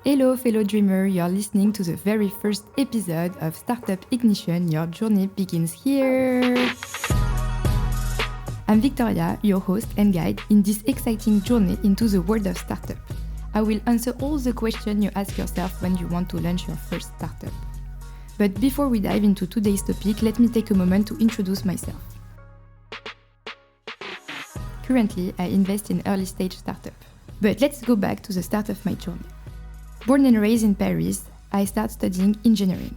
Hello, fellow dreamer, you're listening to the very first episode of Startup Ignition. Your journey begins here. I'm Victoria, your host and guide in this exciting journey into the world of startup. I will answer all the questions you ask yourself when you want to launch your first startup. But before we dive into today's topic, let me take a moment to introduce myself. Currently, I invest in early-stage startup. But let's go back to the start of my journey. Born and raised in Paris, I started studying engineering.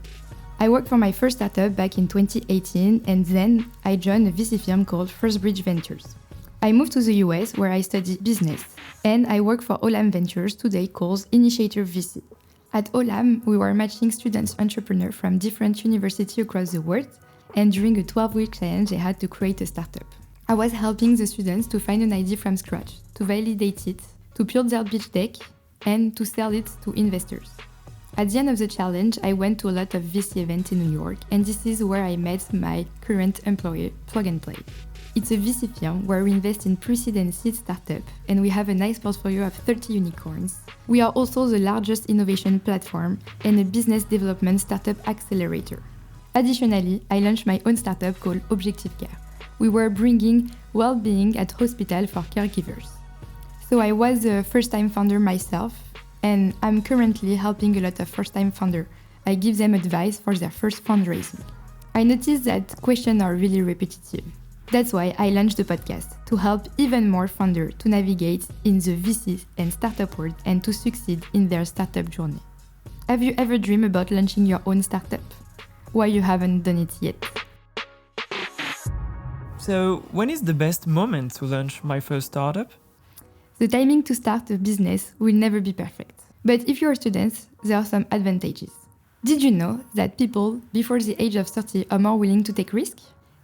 I worked for my first startup back in 2018, and then I joined a VC firm called First Bridge Ventures. I moved to the US where I studied business, and I work for Olam Ventures, today called Initiator VC. At Olam, we were matching students entrepreneurs from different universities across the world, and during a 12-week challenge, I had to create a startup. I was helping the students to find an idea from scratch, to validate it, to build their pitch deck, and to sell it to investors. At the end of the challenge, I went to a lot of VC events in New York, and this is where I met my current employer, Plug and Play. It's a VC firm where we invest in pre-seed and seed startups, and we have a nice portfolio of 30 unicorns. We are also the largest innovation platform and a business development startup accelerator. Additionally, I launched my own startup called Objective Care. We were bringing well-being at hospital for caregivers. So I was a first-time founder myself, and I'm currently helping a lot of first-time founders. I give them advice for their first fundraising. I noticed that questions are really repetitive. That's why I launched the podcast, to help even more founders to navigate in the VC and startup world and to succeed in their startup journey. Have you ever dreamed about launching your own startup? Why you haven't done it yet? So, when is the best moment to launch my first startup? The timing to start a business will never be perfect. But if you're students, there are some advantages. Did you know that people before the age of 30 are more willing to take risks?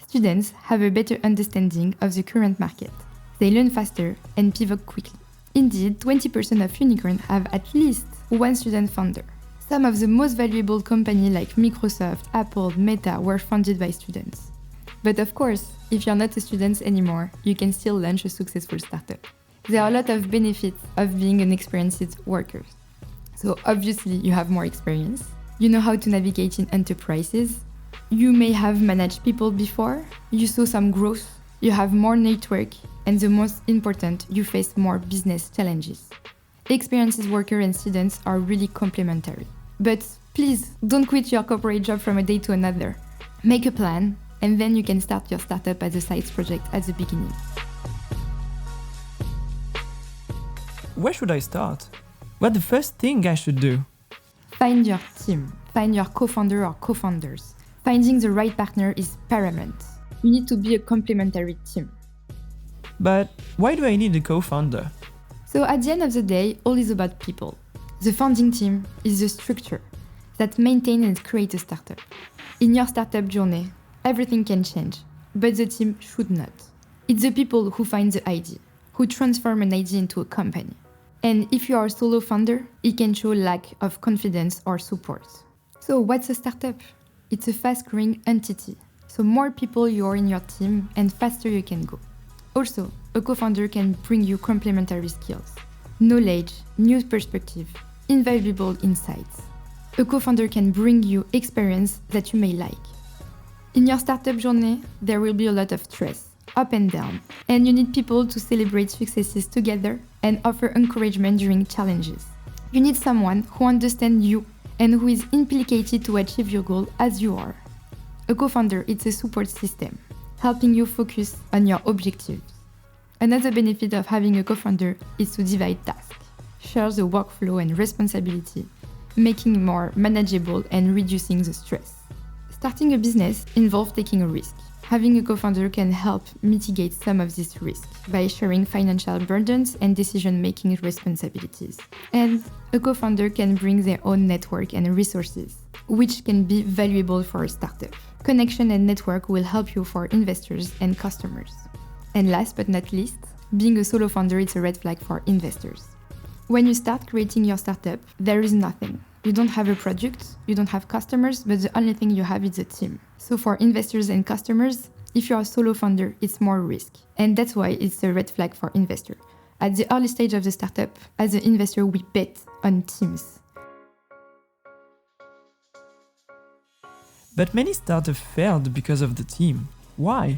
Students have a better understanding of the current market. They learn faster and pivot quickly. Indeed, 20% of unicorns have at least one student founder. Some of the most valuable companies like Microsoft, Apple, Meta were founded by students. But of course, if you're not a student anymore, you can still launch a successful startup. There are a lot of benefits of being an experienced worker. So obviously you have more experience. You know how to navigate in enterprises. You may have managed people before. You saw some growth. You have more network. And the most important, you face more business challenges. Experienced workers and students are really complementary. But please don't quit your corporate job from a day to another. Make a plan, and then you can start your startup as a side project at the beginning. Where should I start? What's the first thing I should do? Find your team. Find your co-founder or co-founders. Finding the right partner is paramount. You need to be a complementary team. But why do I need a co-founder? So at the end of the day, all is about people. The founding team is the structure that maintains and creates a startup. In your startup journey, everything can change, but the team should not. It's the people who find the idea, who transform an idea into a company. And if you are a solo founder, it can show lack of confidence or support. So what's a startup? It's a fast-growing entity. So more people you are in your team and faster you can go. Also, a co-founder can bring you complementary skills, knowledge, new perspective, invaluable insights. A co-founder can bring you experience that you may like. In your startup journey, there will be a lot of stress, up and down, and you need people to celebrate successes together and offer encouragement during challenges. You need someone who understands you and who is implicated to achieve your goal as you are. A co-founder is a support system, helping you focus on your objectives. Another benefit of having a co-founder is to divide tasks, share the workflow and responsibility, making it more manageable and reducing the stress. Starting a business involves taking a risk. Having a co-founder can help mitigate some of this risk by sharing financial burdens and decision-making responsibilities. And a co-founder can bring their own network and resources, which can be valuable for a startup. Connection and network will help you for investors and customers. And last but not least, being a solo founder is a red flag for investors. When you start creating your startup, there is nothing. You don't have a product, you don't have customers, but the only thing you have is a team. So for investors and customers, if you're a solo founder, it's more risk. And that's why it's a red flag for investors. At the early stage of the startup, as an investor, we bet on teams. But many startups failed because of the team. Why?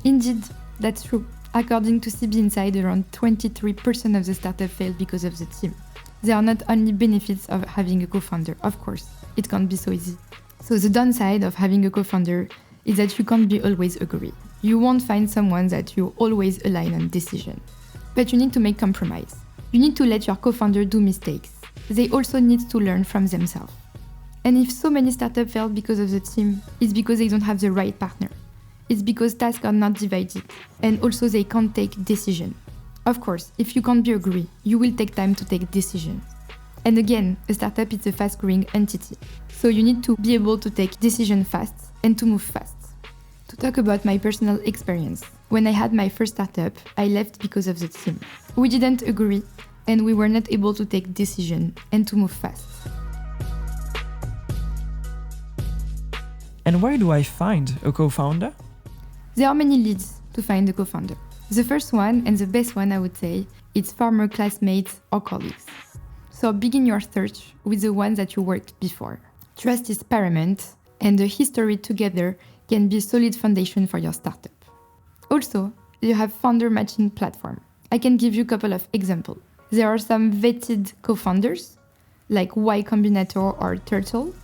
Indeed, that's true. According to CB Inside, around 23% of the startups failed because of the team. There are not only benefits of having a co-founder, of course, it can't be so easy. So the downside of having a co-founder is that you can't be always agree. You won't find someone that you always align on decision. But you need to make compromise. You need to let your co-founder do mistakes. They also need to learn from themselves. And if so many startups fail because of the team, it's because they don't have the right partner. It's because tasks are not divided, and also they can't take decision. Of course, if you can't be agree, you will take time to take decisions. And again, a startup is a fast-growing entity, so you need to be able to take decisions fast and to move fast. To talk about my personal experience, when I had my first startup, I left because of the team. We didn't agree, and we were not able to take decisions and to move fast. And where do I find a co-founder? There are many leads to find a co-founder. The first one, and the best one I would say, it's former classmates or colleagues. So begin your search with the ones that you worked before. Trust is paramount, and the history together can be a solid foundation for your startup. Also, you have founder matching platform. I can give you a couple of examples. There are some vetted co-founders, like Y Combinator or Turtle.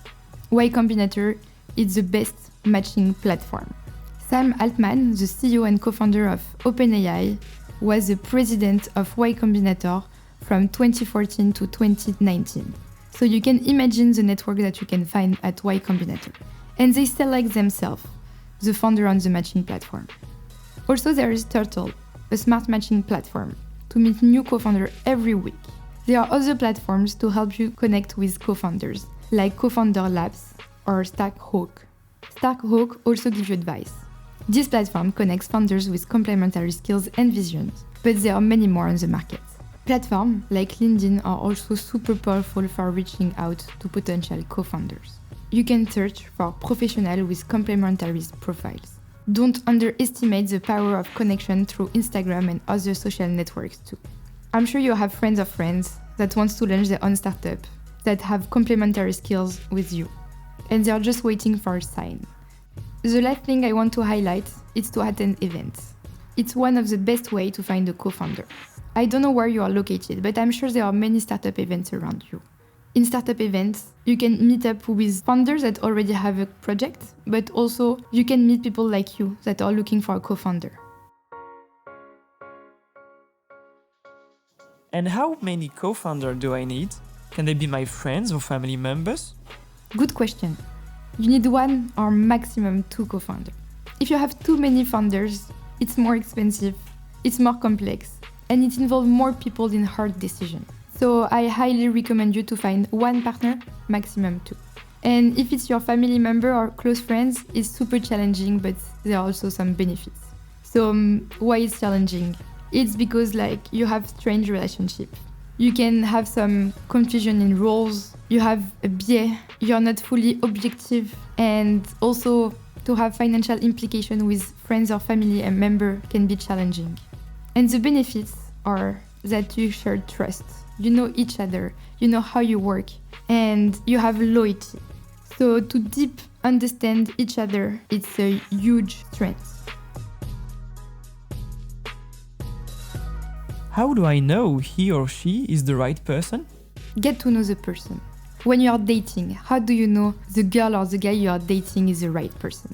Y Combinator is the best matching platform. Sam Altman, the CEO and co-founder of OpenAI, was the president of Y Combinator from 2014 to 2019. So you can imagine the network that you can find at Y Combinator. And they select themselves, the founder on the matching platform. Also there is Turtle, a smart matching platform, to meet new co-founders every week. There are other platforms to help you connect with co-founders, like Co-founder Labs or Starkhawk. Starkhawk also gives you advice. This platform connects founders with complementary skills and visions, but there are many more on the market. Platforms like LinkedIn are also super powerful for reaching out to potential co-founders. You can search for professionals with complementary profiles. Don't underestimate the power of connection through Instagram and other social networks too. I'm sure you have friends of friends that want to launch their own startup that have complementary skills with you, and they're just waiting for a sign. The last thing I want to highlight is to attend events. It's one of the best ways to find a co-founder. I don't know where you are located, but I'm sure there are many startup events around you. In startup events, you can meet up with founders that already have a project, but also you can meet people like you that are looking for a co-founder. And how many co-founders do I need? Can they be my friends or family members? Good question. You need 1 or maximum 2 co-founders. If you have too many founders, it's more expensive, it's more complex, and it involves more people in hard decisions. So I highly recommend you to find 1 partner, maximum 2. And if it's your family member or close friends, it's super challenging, but there are also some benefits. So why it's challenging? It's because you have strange relationships. You can have some confusion in roles, you have a biais, you're not fully objective, and also to have financial implication with friends or family and member can be challenging. And the benefits are that you share trust, you know each other, you know how you work, and you have loyalty. So to deep understand each other, it's a huge strength. How do I know he or she is the right person? Get to know the person. When you are dating, how do you know the girl or the guy you are dating is the right person?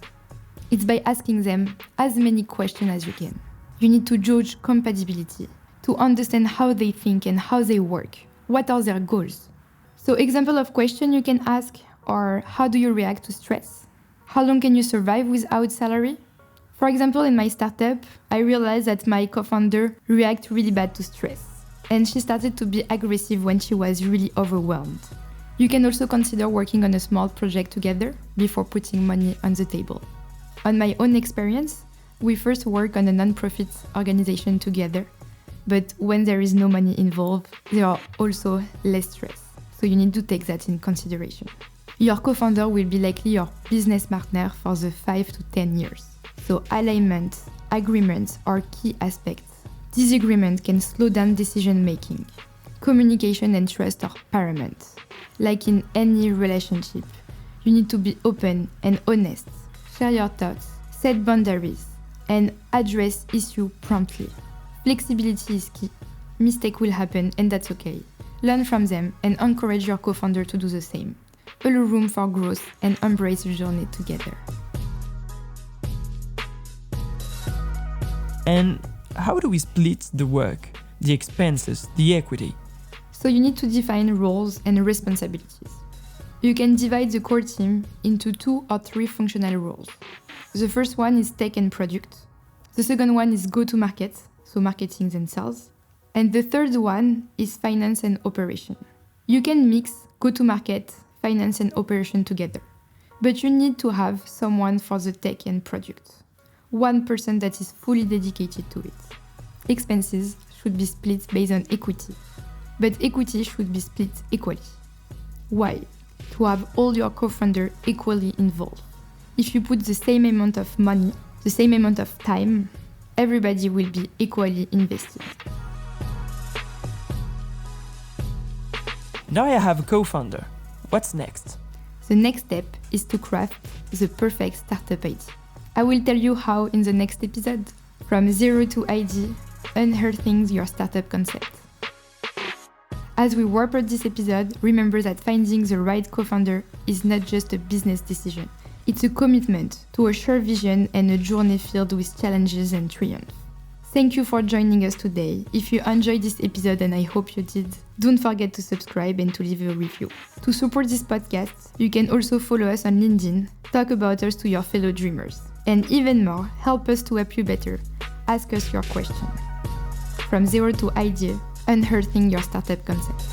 It's by asking them as many questions as you can. You need to judge compatibility, to understand how they think and how they work. What are their goals? So example of question you can ask are, how do you react to stress? How long can you survive without salary? For example, in my startup, I realized that my co-founder reacts really bad to stress, and she started to be aggressive when she was really overwhelmed. You can also consider working on a small project together before putting money on the table. On my own experience, we first work on a non-profit organization together, but when there is no money involved, there are also less stress, so you need to take that in consideration. Your co-founder will be likely your business partner for the 5 to 10 years. So alignment, agreements are key aspects. Disagreement can slow down decision making. Communication and trust are paramount. Like in any relationship, You need to be open and honest, share your thoughts, set boundaries, and address issues promptly. Flexibility is key. Mistakes will happen and that's okay. Learn from them and encourage your co-founder to do the same. Allow room for growth and embrace the journey together. And how do we split the work, the expenses, the equity? So you need to define roles and responsibilities. You can divide the core team into 2 or 3 functional roles. The first one is tech and product. The second one is go-to-market, so marketing and sales. And the third one is finance and operation. You can mix go-to-market, finance and operation together. But you need to have someone for the tech and product. One person that is fully dedicated to it. Expenses should be split based on equity, but equity should be split equally. Why? To have all your co-founders equally involved. If you put the same amount of money, the same amount of time, everybody will be equally invested. Now I have a co-founder. What's next? The next step is to craft the perfect startup idea. I will tell you how in the next episode. From zero to idea, unearthing your startup concept. As we wrap up this episode, remember that finding the right co-founder is not just a business decision. It's a commitment to a shared vision and a journey filled with challenges and triumphs. Thank you for joining us today. If you enjoyed this episode, and I hope you did, don't forget to subscribe and to leave a review. To support this podcast, you can also follow us on LinkedIn, talk about us to your fellow dreamers, and even more, help us to help you better. Ask us your question. From zero to idea, unearthing your startup concept.